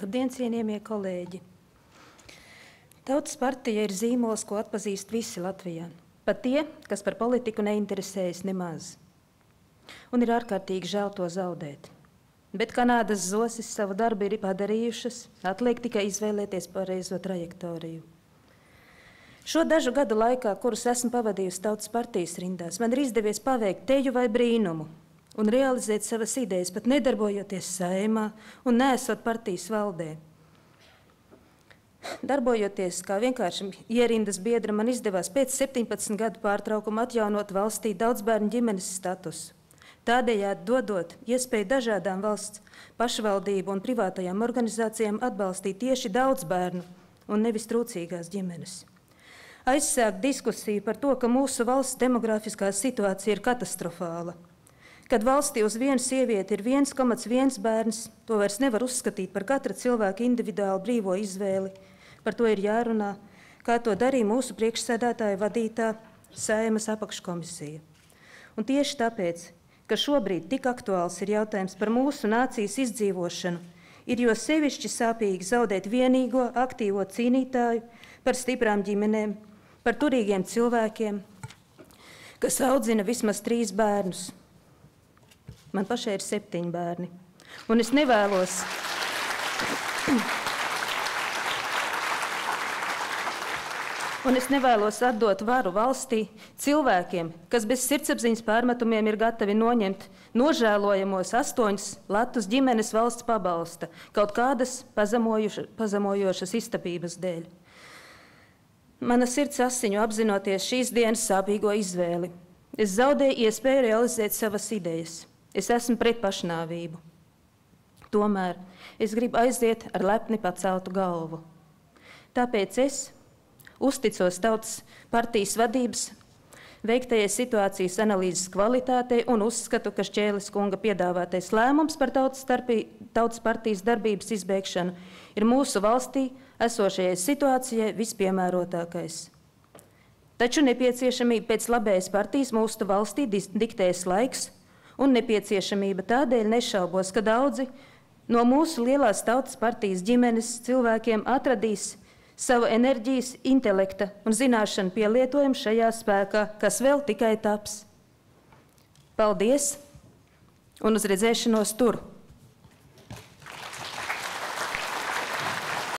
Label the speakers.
Speaker 1: Labdien, cienījamie kolēģi! Tautas partija ir zīmols, ko atpazīst visi Latvijā. Pat tie, kas par politiku neinteresējas nemaz. Un ir ārkārtīgi žēl to zaudēt. Bet Kanādas zosis savu darbu ir padarījušas, atliek tikai izvēlēties pareizo trajektoriju. Šo dažu gadu laikā, kurus esmu pavadījusi Tautas partijas rindās, man ir izdevies paveikt teju vai brīnumu un realizēt savas idejas, pat nedarbojoties Saeimā un neesot partijas valdē. Darbojoties kā vienkārši ierindas biedra, man izdevās pēc 17 gadu pārtraukuma atjaunot valstī daudzbērnu ģimenes statusu. Tādējādi dodot iespēju dažādām valsts pašvaldību un privātajām organizācijām atbalstīt tieši daudzbērnu un nevis trūcīgās ģimenes. Aizsākt diskusiju par to, ka mūsu valsts demografiskā situācija ir katastrofāla. Kad valstī uz vienu sievieti ir 1,1 bērns, to vairs nevar uzskatīt par katra cilvēka individuālu brīvo izvēli. Par to ir jārunā, kā to darīja mūsu priekšsēdētāja vadītā Saeimas apakškomisija. Un tieši tāpēc, ka šobrīd tik aktuāls ir jautājums par mūsu nācijas izdzīvošanu, ir jo sevišķi sāpīgi zaudēt vienīgo aktīvo cīnītāju par stiprām ģimenēm, par turīgiem cilvēkiem, kas audzina vismaz 3 bērnus. Man pašai ir 7 bērni, un es nevēlos atdot varu valstī cilvēkiem, kas bez sirdsapziņas pārmetumiem ir gatavi noņemt nožēlojamos 8 latus ģimenes valsts pabalsta kaut kādas pazemojošas iztapības dēļ. Mana sirds asiņu apzinoties šīs dienas sāpīgo izvēli. Es zaudēju iespēju realizēt savas idejas. Es esmu pret pašnāvību. Tomēr es gribu aiziet ar lepni paceltu galvu. Tāpēc es uzticos Tautas partijas vadības veiktajai situācijas analīzes kvalitātei un uzskatu, ka Šķēles kunga piedāvātais lēmums par Tautas partijas darbības izbeigšanu ir mūsu valstī esošajai situācijai vispiemērotākais. Taču nepieciešamība pēc labējas partijas mūsu valstī diktēs laiks, un nepieciešamība tādēļ nešaubos, ka daudzi no mūsu lielās Tautas partijas ģimenes cilvēkiem atradīs savu enerģijas, intelekta un zināšanu pielietojumu šajā spēkā, kas vēl tikai taps. Paldies un uz redzēšanos tur!